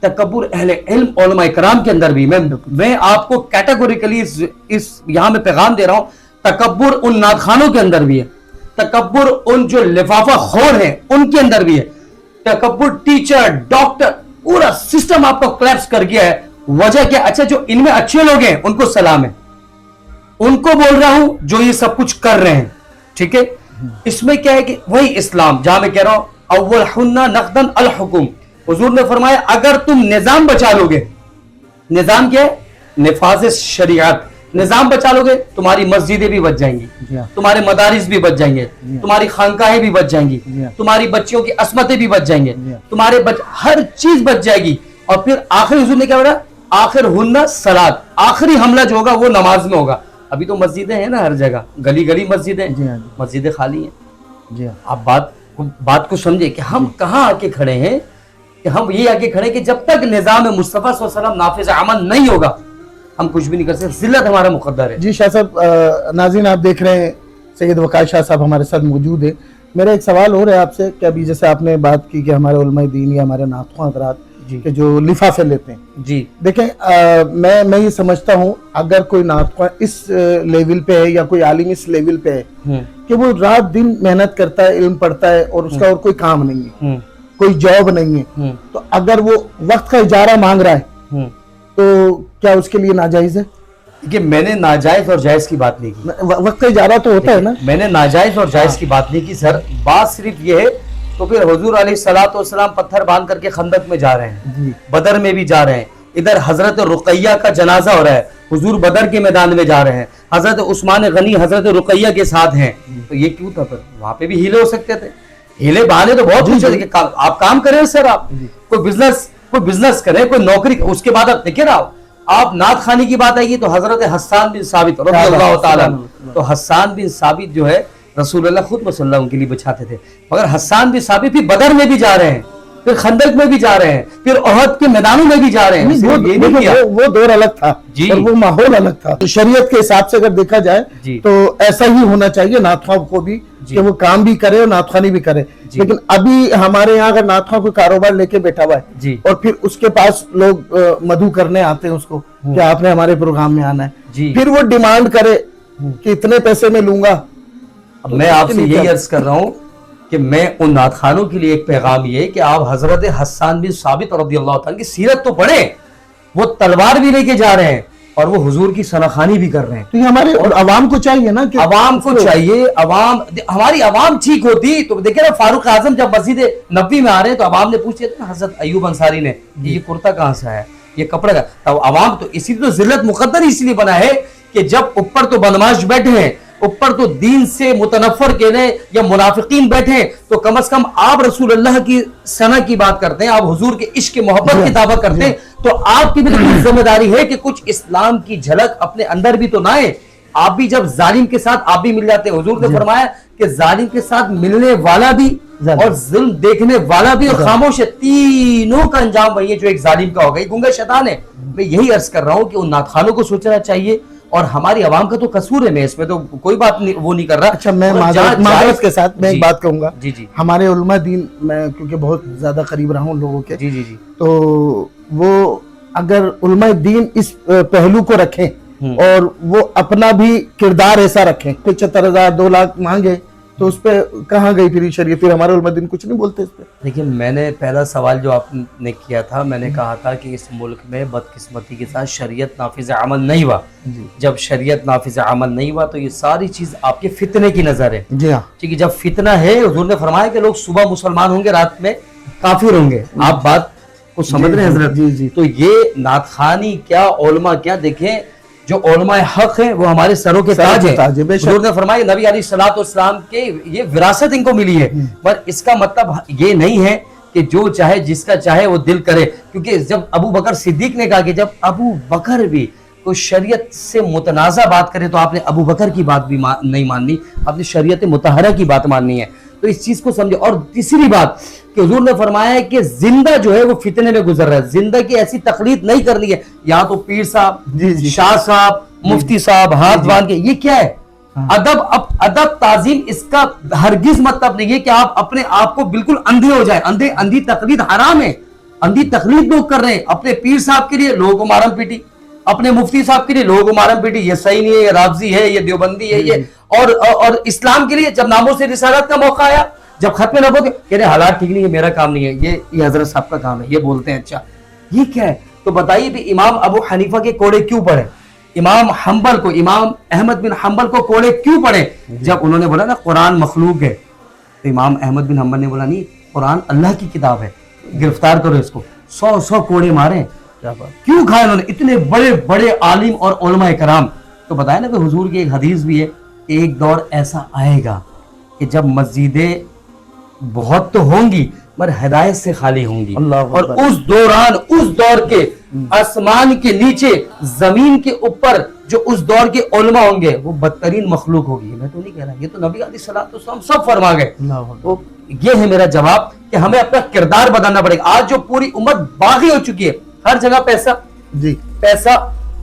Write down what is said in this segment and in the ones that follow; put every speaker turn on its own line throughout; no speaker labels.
تکبر اہل علم علماء کرام کے اندر بھی. میں آپ کو کیٹیگوریکلی اس یہاں میں پیغام دے رہا ہوں, تکبر ان نعت خانوں کے اندر بھی ہے, تکبر ان جو لفافہ خور ہیں ان کے اندر بھی ہے, تکبر ٹیچر ڈاکٹر پورا سسٹم آپ کو کلیپس کر گیا ہے. وجہ کیا؟ اچھا جو ان میں اچھے لوگ ہیں ان کو سلام ہے, ان کو بول رہا ہوں جو یہ سب کچھ کر رہے ہیں, ٹھیک ہے. اس میں کیا ہے کہ وہی اسلام جہاں میں کہہ رہا ہوں اول حنا نقدن الحکم, حضور نے فرمایا اگر تم نظام بچا لو گے, نظام کیا ہے؟ نفاذ شریعت, نظام بچا لو گے تمہاری مسجدیں بھی بچ جائیں گی, تمہارے مدارس بھی بچ جائیں گے, تمہاری خانقاہیں بھی بچ جائیں گی, تمہاری بچیوں کی عصمتیں بھی بچ جائیں گے, تمہارے ہر چیز بچ جائے گی. اور پھر آخری حضور نے کیا بولا؟ آخر ہن صلاۃ, آخری حملہ جو ہوگا وہ نماز میں ہوگا. ابھی تو مسجدیں ہیں نا ہر جگہ, گلی گلی مسجدیں, مسجدیں خالی ہیں. آپ بات کو سمجھے کہ ہم کہاں آ کے کھڑے ہیں, کہ ہم یہ آ کے کھڑے کہ جب تک نظام مصطفیٰ صلی اللہ علیہ وسلم نافذ عمل نہیں ہوگا ہم کچھ بھی نہیں کر سکتے. ذلت ہمارا مقدر ہے.
جی شاہ صاحب, ناظرین آپ دیکھ رہے ہیں سید وقار شاہ صاحب ہمارے ساتھ موجود ہیں. میرا ایک سوال ہو رہا ہے آپ سے کہ ابھی جیسے آپ نے بات کی کہ ہمارے علماء دین یا ہمارے نعت خواں حضرات کہ جو لفافے لیتے ہیں,
جی
دیکھیں میں یہ سمجھتا ہوں اگر کوئی نعت خواں اس لیول پہ ہے یا کوئی عالم اس لیول پہ ہے کہ وہ رات دن محنت کرتا ہے, علم پڑھتا ہے اور اس کا اور کوئی کام نہیں ہے, کوئی جاب نہیں ہے, تو اگر وہ وقت کا اجارہ مانگ رہا ہے تو کیا اس کے لیے ناجائز ہے؟
کہ میں نے ناجائز اور جائز کی بات نہیں کی.
وقت کا اجارہ تو ہوتا ہے نا.
میں نے ناجائز اور جائز کی بات نہیں کی سر, بات صرف یہ ہے. تو پھر حضور علیہ الصلوۃ والسلام پتھر باندھ کر کے خندق میں جا رہے ہیں, بدر میں بھی جا رہے ہیں, ادھر حضرت رقیہ کا جنازہ ہو رہا ہے, حضور بدر کے میدان میں جا رہے ہیں, حضرت عثمان غنی حضرت رقیہ کے ساتھ ہیں, تو یہ کیوں تھا؟ پھر وہاں پہ بھی ہیلے ہو سکتے تھے, ہیلے بہانے تو بہت کچھ ہے. آپ کام کریں سر, آپ کوئی بزنس کریں, کوئی نوکری, اس کے بعد آپ دیکھیں نا آپ نعت خوانی کی بات آئے گی تو حضرت حسان بن ثابت رضی اللہ تعالیٰ, تو حسان بن ثابت جو ہے رسول اللہ خود صلی اللہ ان کے لیے بچھاتے تھے, مگر حسان بن ثابت بھی بدر میں بھی جا رہے ہیں, پھر خندق میں بھی جا رہے ہیں, پھر احد کے میدانوں میں بھی جا رہے ہیں.
وہ دور الگ تھا اور وہ ماحول الگ تھا. شریعت کے حساب سے اگر دیکھا جائے تو ایسا ہی ہونا چاہیے نعت خواں کو بھی کہ وہ کام بھی کرے اور نعت خوانی بھی کرے. لیکن ابھی ہمارے یہاں اگر نعت خواں کوئی کاروبار لے کے بیٹھا ہوا ہے اور پھر اس کے پاس لوگ مدعو کرنے آتے ہیں اس کو کہ آپ نے ہمارے پروگرام میں آنا ہے, پھر وہ ڈیمانڈ کرے کہ اتنے پیسے میں لوں گا.
میں آپ سے یہی عرض کر رہا ہوں کہ میں ان نعت خانوں کے لیے ایک پیغام یہ کہ آپ حضرت حسان بن ثابت رضی اللہ تعالیٰ کی سیرت تو پڑھیں, وہ تلوار بھی لے کے جا رہے ہیں اور وہ حضور کی ثناخوانی بھی کر رہے ہیں.
تو یہ ہمارے عوام کو چاہیے نا, کہ
عوام کو چاہیے, ہماری عوام ٹھیک ہوتی تو دیکھیں نا فاروق اعظم جب مسجد نبوی میں آ رہے ہیں تو عوام نے پوچھتے تھے حضرت ایوب انصاری نے یہ کرتا کہاں سے آیا, یہ کپڑا کا, تو عوام تو اسی لیے تو ذلت مقدر اس لیے بنا ہے کہ جب اوپر تو بدماش بیٹھے ہیں, اوپر تو دین سے متنفر کہنے یا منافقین بیٹھے, تو کم از کم آپ رسول اللہ کی ثنا کی بات کرتے ہیں, آپ حضور کے عشق محبت کی دعویٰ کرتے ہیں, تو آپ کی بھی کچھ ذمہ داری ہے کہ کچھ اسلام کی جھلک اپنے اندر بھی تو نہ ہے. آپ بھی جب ظالم کے ساتھ آپ بھی مل جاتے ہیں, حضور نے فرمایا کہ ظالم کے ساتھ ملنے والا بھی اور ظلم دیکھنے والا بھی اور خاموش ہے, تینوں کا انجام وہی ہے جو ایک ظالم کا ہوگا, یہ گنگا شیطان ہے. میں یہی عرض کر رہا ہوں کہ ان نعت خانوں کو سوچنا چاہیے, اور ہماری عوام کا تو قصور ہے, میں اس میں تو کوئی بات نہیں وہ نہیں کر رہا.
اچھا میں معذرت کے ساتھ میں ایک بات کہوں گا, ہمارے علماء دین, میں کیونکہ بہت زیادہ قریب رہا ہوں لوگوں کے, تو وہ اگر علماء دین اس پہلو کو رکھیں اور وہ اپنا بھی کردار ایسا رکھیں, 75,000 2 لاکھ مانگے تو اس پہ کہاں گئی پھر شریعت؟ پھر ہمارے علماء دین کچھ نہیں بولتے اس پہ.
دیکھیں میں نے پہلا سوال جو آپ نے کیا تھا, میں نے کہا تھا کہ اس ملک میں بدقسمتی کے ساتھ شریعت نافذ عمل نہیں ہوا. جب شریعت نافذ عمل نہیں ہوا تو یہ ساری چیز آپ کے فتنے کی نظر ہے.
جی ہاں,
ٹھیک ہے, جب فتنہ ہے حضور نے فرمایا کہ لوگ صبح مسلمان ہوں گے رات میں کافر ہوں گے. آپ بات کو سمجھ رہے ہیں حضرت؟ تو یہ نعت خوانی کیا, علماء کیا, دیکھیں جو علماء حق ہیں وہ ہمارے سروں کے تاج ہیں. حضور نے فرمایا نبی علیہ الصلوۃ والسلام کے یہ وراثت ان کو ملی ہے, پر اس کا مطلب یہ نہیں ہے کہ جو چاہے جس کا چاہے وہ دل کرے. کیونکہ جب ابو بکر صدیق نے کہا کہ جب ابو بکر بھی کوئی شریعت سے متنازع بات کرے تو آپ نے ابو بکر کی بات بھی نہیں ماننی, آپ نے شریعت مطہرہ کی بات ماننی ہے. تو اس چیز کو سمجھے. اور تیسری بات کہ حضور نے فرمایا ہے کہ زندہ جو ہے وہ فتنے میں گزر رہا ہے, زندہ کی ایسی تقلید نہیں کرنی ہے. یہاں تو پیر صاحب, شاہ صاحب, مفتی صاحب ہاتھ باندھ کے, یہ کیا ہے ادب تعظیم؟ اس کا ہرگز مطلب نہیں ہے کہ آپ اپنے آپ کو بالکل اندھے ہو جائیں. اندھی تقلید حرام ہے. اندھی تقلید لوگ کر رہے ہیں اپنے پیر صاحب کے لیے، لوگوں کو مارم پیٹی، اپنے مفتی صاحب کے لیے لوگوں کو مارم پیٹی، یہ صحیح نہیں ہے، یہ رافضی ہے، یہ دیوبندی ہے، یہ اور اسلام کے لیے جب ناموس رسالت کا موقع آیا، جب ختم نبوت کہہ رہے حالات ٹھیک نہیں ہے، میرا کام نہیں ہے، یہ حضرت صاحب کا کام ہے، یہ بولتے ہیں. اچھا یہ کیا ہے؟ تو بتائیے بھی امام ابو حنیفہ کے کوڑے کیوں پڑے، امام احمد بن حنبل کو کوڑے کیوں پڑے؟ جب انہوں نے بولا نا قرآن مخلوق ہے، تو امام احمد بن حنبل نے بولا نہیں، قرآن اللہ کی کتاب ہے، گرفتار کرو اس کو. 100 کوڑے مارے. کیوں کھائے انہوں نے؟ اتنے بڑے بڑے عالم اور علماء کرام. تو بتایا نا کہ حضور کی ایک حدیث بھی ہے کہ ایک دور ایسا آئے گا کہ جب مسجدیں بہت تو ہوں گی مگر ہدایت سے خالی ہوں گی، اور اس دور کے آسمان کے نیچے زمین کے اوپر جو اس دور کے علماء ہوں گے وہ بدترین مخلوق ہوگی. میں تو نہیں کہہ رہا، یہ تو نبی علیہ الصلوۃ والسلام سب فرما گئے. تو یہ ہے میرا جواب کہ ہمیں اپنا کردار بدلنا پڑے گا. آج جو پوری امت باغی ہو چکی ہے، ہر جگہ پیسہ
جی،
پیسہ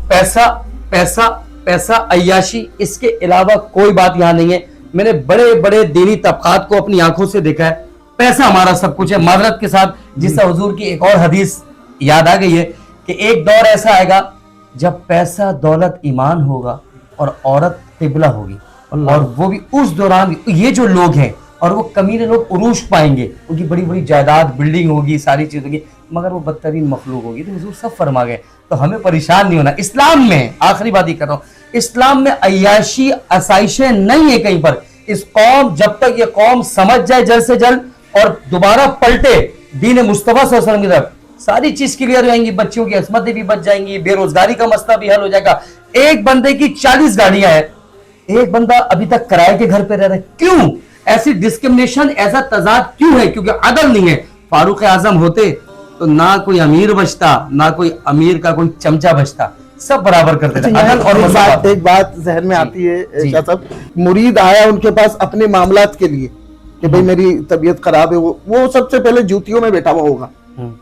پیسہ پیسہ پیسہ، عیاشی، اس کے علاوہ کوئی بات یہاں نہیں ہے. میں نے بڑے بڑے دینی طبقات کو اپنی آنکھوں سے دیکھا ہے. پیسہ ہمارا سب کچھ ہے، معذرت کے ساتھ جس سے حضور کی ایک اور حدیث یاد آ گئی ہے کہ ایک دور ایسا آئے گا جب پیسہ دولت ایمان ہوگا اور عورت قبلہ ہوگی، اور وہ بھی اس دوران یہ جو لوگ ہیں اور وہ کمینے لوگ عروج پائیں گے، ان کی بڑی بڑی جائیداد بلڈنگ ہوگی، ساری چیز ہوگی، مگر وہ بدترین مخلوق ہوگی. تو حضور سب فرما گئے. تو ہمیں پریشان نہیں ہونا. اسلام میں آخری بات یہ کر رہا ہوں، اسلام میں عیاشی آسائشیں نہیں ہے کہیں پر. اس قوم جب تک یہ قوم سمجھ جائے جلد سے جلد اور دوبارہ پلٹے دین مصطفیٰ صلی اللہ علیہ وسلم کی طرف، ساری چیز کلیئر ہو جائیں گی، بچیوں کی عصمتیں بھی بچ جائیں گی، بے روزگاری کا مسئلہ بھی حل ہو جائے گا. ایک بندے کی 40 گاڑیاں ہیں، ایک بندہ ابھی تک کرائے کے گھر پہ رہ رہا ہے. کیوں ایسی ڈسکرمنیشن، ایسا تضاد کیوں ہے؟ کیونکہ عدل نہیں ہے. فاروق اعظم ہوتے تو نہ کوئی امیر بچتا، نہ کوئی امیر کا کوئی چمچہ بچتا، سب برابر کرتے تھے. عدل اور مساوات.
ایک بات ذہن میں آتی ہے شاہ صاحب، مرید آیا ان کے پاس اپنے معاملات کے لیے کہ بھئی میری طبیعت خراب ہے، وہ سب سے پہلے جوتیوں میں بیٹھا ہوا ہوگا.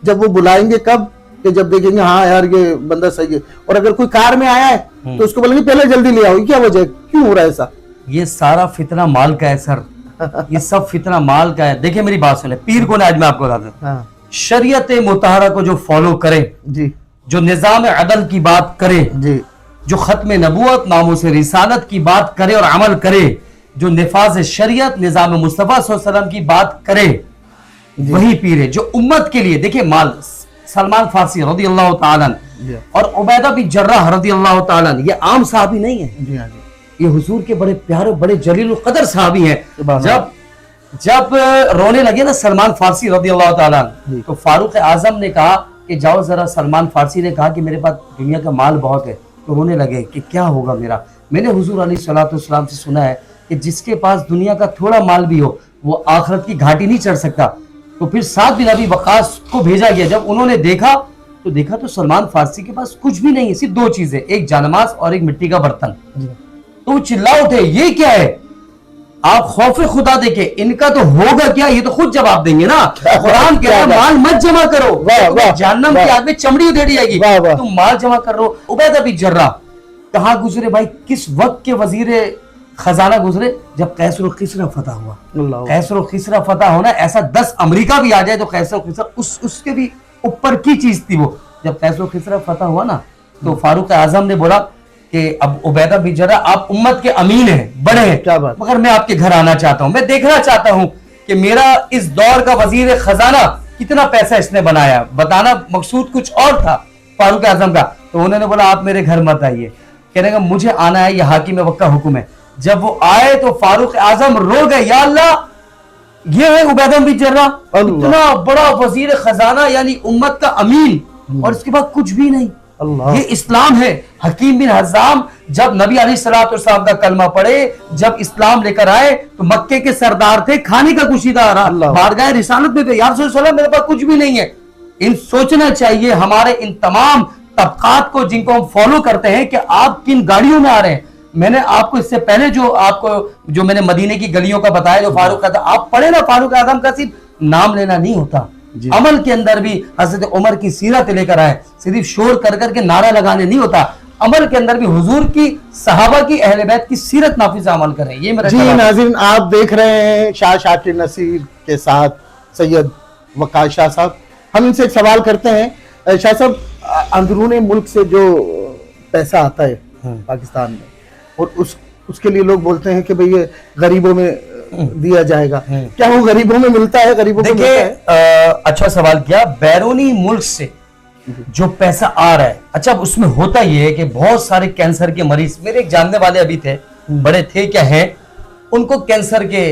جب وہ بلائیں گے کب؟ کہ جب دیکھیں گے ہاں یار یہ بندہ صحیح ہے. اور اگر کوئی کار میں آیا ہے تو اس کو بولیں گے پہلے جلدی لے آؤ. کیا وجہ ہے؟ کیوں ہو رہا ہے ایسا؟
یہ سارا فتنہ مال کا ہے سر، یہ سب فتنہ مال کا ہے. دیکھیں میری بات سنیں، پیر کون ہے آج میں آپ کو بتا دوں. شریعت مطہرہ کو جو فالو کرے،
جی، جو
نظام عدل کی بات کرے،
جی،
جو ختم نبوت ناموس رسالت کی بات کرے اور عمل کرے، جو نفاذ شریعت نظام مصطفیٰ صلی اللہ علیہ وسلم کی بات کرے، وہی پیر ہے جو امت کے لیے. دیکھیں مال، سلمان فارسی رضی اللہ تعالیٰ اور عبیدہ بن جراح رضی اللہ تعالیٰ، یہ عام صحابی نہیں ہے، یہ حضور کے بڑے پیارے بڑے جلیل القدر صحابی ہیں. جب رونے لگے نا سلمان فارسی رضی اللہ تعالیٰ، تو فاروق اعظم نے کہا کہ جاؤ ذرا. سلمان فارسی نے کہا کہ میرے پاس دنیا کا مال بہت ہے. تو رونے لگے کہ کیا ہوگا میرا. میں نے حضور علیہ الصلوۃ والسلام سے سنا ہے کہ جس کے پاس دنیا کا تھوڑا مال بھی ہو وہ آخرت کی گھاٹی نہیں چڑھ سکتا. تو پھر سعد بن ابی وقاص کو بھیجا گیا. جب انہوں نے دیکھا تو سلمان فارسی کے پاس کچھ بھی نہیں ہے، صرف 2 چیزیں، ایک جانماز اور ایک مٹی کا برتن. تو وہ چلا اٹھے یہ کیا ہے؟ آپ خوف خدا دیکھیں، ان کا تو ہوگا کیا، یہ تو خود جواب دیں گے نا. قرآن کہتا ہے مال مت جمع کرو، جہنم کی آگ میں چمڑی ادھیڑی جائے گی. تم مال جمع کر رہو. عبیدہ بن جراح کہاں گزرے بھائی؟ کس وقت کے وزیر خزانہ گزرے؟ جب قیصر و کسریٰ فتح ہوا. قیصر و کسریٰ فتح ہونا ایسا 10 امریکہ بھی آ جائے تو قیصر و کسریٰ اس کے بھی اوپر کی چیز تھی. وہ جب قیصر و کسریٰ فتح ہوا نا تو فاروق اعظم نے بولا کہ اب عبیدہ بن جراح آپ امت کے امین ہیں، بڑے ہیں، مگر میں آپ کے گھر آنا چاہتا ہوں، میں دیکھنا چاہتا ہوں کہ میرا اس دور کا وزیر خزانہ کتنا پیسہ اس نے بنایا. بتانا مقصود کچھ اور تھا فاروق اعظم کا. تو انہوں نے بولا آپ میرے گھر مت آئیے، کہنے کا مجھے آنا ہے، یہ حاکم وقت کا حکم ہے. جب وہ آئے تو فاروق اعظم رو گئے، یا اللہ یہ ہے عبیدہ بن جراح، اتنا بڑا وزیر خزانہ یعنی امت کا امین، اور اس کے بعد کچھ بھی نہیں. یہ اسلام ہے. حکیم بن حزام جب نبی علیہ الصلوۃ والسلام کا کلمہ پڑھے، جب اسلام لے کر آئے تو مکے کے سردار تھے، کھانے کا کچھ ہی تھا، بارگاہ رسالت میں یا رسول اللہ میرے پاس کچھ بھی نہیں ہے. ان سوچنا چاہیے ہمارے ان تمام طبقات کو جن کو ہم فالو کرتے ہیں کہ آپ کن گاڑیوں میں آ رہے ہیں. میں نے آپ کو اس سے پہلے جو میں نے مدینے کی گلیوں کا بتایا جو فاروق کا تھا، آپ پڑھے نا فاروق اعظم کا صرف نام لینا نہیں ہوتا، عمل کے اندر بھی حضرت عمر کی سیرت لے کر آئے. صرف شور کر کے نعرہ لگانے نہیں ہوتا، عمل کے اندر بھی حضور کی، صحابہ کی، اہل بیت کی سیرت نافذ عمل کریں. یہ میرا
جی ناظرین، آپ دیکھ رہے ہیں شاہ شاکر نصیر کے ساتھ سید وقاص شاہ صاحب. ہم ان سے ایک سوال کرتے ہیں شاہ صاحب, اندرون ملک سے جو پیسہ آتا ہے پاکستان میں اور اس کے لیے لوگ بولتے ہیں کہ بھئی یہ غریبوں میں دیا جائے گا, کیا وہ غریبوں میں ملتا ہے؟ غریبوں کو ملتا ہے؟
دیکھیں اچھا سوال کیا. بیرونی ملک سے جو پیسہ آ رہا ہے, اچھا اس میں ہوتا یہ ہے کہ بہت سارے کینسر کے مریض, میرے ایک جاننے والے ابھی تھے, بڑے تھے کیا ہیں, ان کو کینسر کے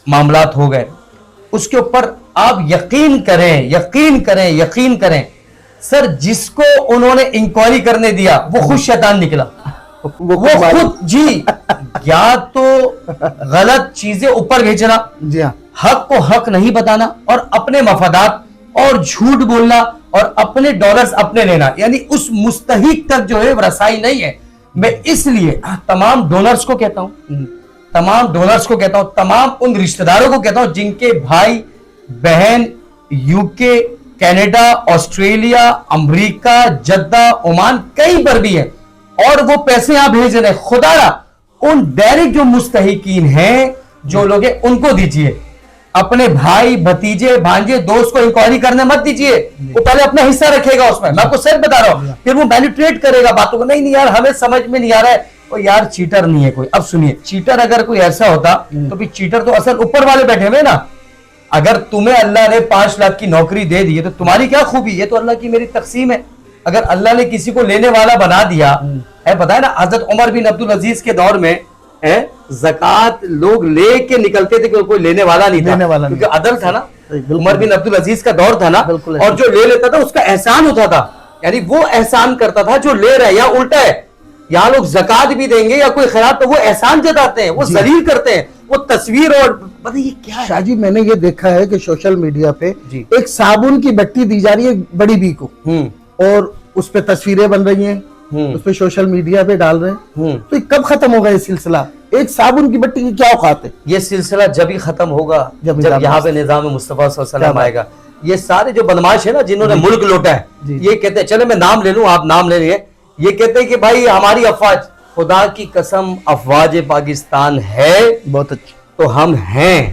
معاملات ہو گئے. اس کے اوپر آپ یقین کریں سر, جس کو انہوں نے انکوائری کرنے دیا وہ خود شیطان نکلا. وہ خود جی یا تو غلط چیزیں اوپر بھیجنا,
جی ہاں,
حق کو حق نہیں بتانا, اور اپنے مفادات اور جھوٹ بولنا اور اپنے ڈالرز اپنے لینا, یعنی اس مستحق تک جو ہے رسائی نہیں ہے. میں اس لیے تمام ڈونرز کو کہتا ہوں, تمام ان رشتہ داروں کو کہتا ہوں جن کے بھائی بہن یو کے, کینیڈا, آسٹریلیا, امریکہ, جدہ, عمان کہیں پر بھی ہیں اور وہ پیسے یہاں بھیج رہے ہیں, خدا را ان ڈائریکٹ جو مستحقین ہیں جو لوگ ہیں ان کو دیجئے. اپنے بھائی, بھتیجے, بھانجے, دوست کو انکوائری کرنے مت دیجئے. وہ پہلے اپنا حصہ رکھے گا اس میں, میں آپ کو سچ بتا رہا ہوں, پھر وہ مینیپولیٹ کرے گا باتوں کو. نہیں یار ہمیں سمجھ میں نہیں آ رہا ہے, وہ یار چیٹر نہیں ہے کوئی. اب سنیے, چیٹر اگر کوئی ایسا ہوتا تو پھر چیٹر تو اصل اوپر والے بیٹھے ہوئے نا. اگر تمہیں اللہ نے 5 لاکھ کی نوکری دے دی ہے تو تمہاری کیا خوبی, یہ تو اللہ کی میری تقسیم ہے. اگر اللہ نے کسی کو لینے والا بنا دیا ہے, پتہ ہے نا حضرت عمر بن عبدالعزیز کے دور میں زکوٰۃ لوگ لے کے نکلتے تھے کہ کوئی لینے والا نہیں تھا, کیونکہ عدل تھا نا, عمر بن عبدالعزیز کا دور تھا نا, اور جو لے لیتا تھا اس کا احسان ہوتا تھا, یعنی وہ احسان کرتا تھا جو لے رہا ہے. یا الٹا ہے, یہاں لوگ زکوٰۃ بھی دیں گے یا کوئی خیرات تو وہ احسان جتاتے ہیں, وہ ذلیل کرتے ہیں, وہ تصویر. اور پتہ یہ کیا ہے
شاہ جی, میں نے یہ دیکھا ہے کہ سوشل میڈیا پہ ایک صابن کی بٹی دی جا رہی ہے بڑی بی کو, اور اس پہ تصویریں بن رہی ہیں, اس پہ سوشل میڈیا پہ ڈال رہے ہیں. تو یہ کب ختم ہوگا یہ سلسلہ؟ ایک صابن کی بٹی کی کیا اوقات ہے؟
یہ سلسلہ جب ہی ختم ہوگا جب یہاں پہ نظام مصطفیٰ صلی اللہ علیہ وسلم آئے گا. یہ سارے جو بدماش ہیں نا جنہوں نے ملک لوٹا ہے, یہ کہتے ہیں, چلے میں نام لے لوں, آپ نام لے لیے, یہ کہتے ہیں کہ بھائی ہماری افواج, خدا کی قسم افواج پاکستان ہے,
بہت اچھی,
تو ہم ہیں.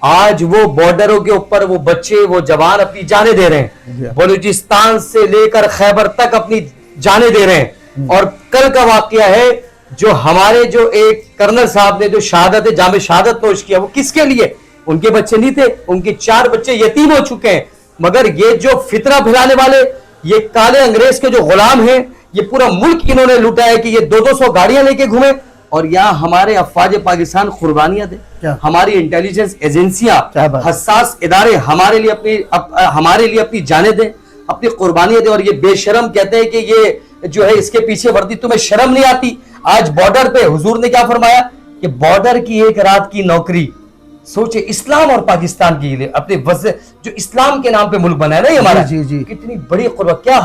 آج وہ بارڈروں کے اوپر وہ بچے, وہ جوان اپنی جانیں دے رہے ہیں, بلوچستان سے لے کر خیبر تک اپنی جانیں دے رہے ہیں. اور کل کا واقعہ ہے جو ہمارے جو ایک کرنل صاحب نے جو شہادت جامع شہادت نوش کیا, وہ کس کے لیے؟ ان کے بچے نہیں تھے, ان کے 4 بچے یتیم ہو چکے ہیں. مگر یہ جو فتنہ پھیلانے والے, یہ کالے انگریز کے جو غلام ہیں, یہ پورا ملک انہوں نے لوٹا ہے کہ یہ 200 گاڑیاں لے کے گھومے, اور یہاں ہمارے افواج پاکستان قربانیاں دیں, ہماری انٹیلیجنس ایجنسیاں, حساس ادارے ہمارے لیے اپنی جانیں دیں, اپنی قربانیاں دیں. اور یہ بے شرم کہتے ہیں کہ یہ جو ہے اس کے پیچھے وردی, تمہیں شرم نہیں آتی؟ آج بارڈر پہ حضور نے کیا فرمایا کہ بارڈر کی 1 رات کی نوکری, سوچے اسلام اور پاکستان کے لیے, اپنے وجہ جو اسلام کے نام پہ ملک بنا ہے نا یہ ہمارا, کتنی بڑی قربانی, کیا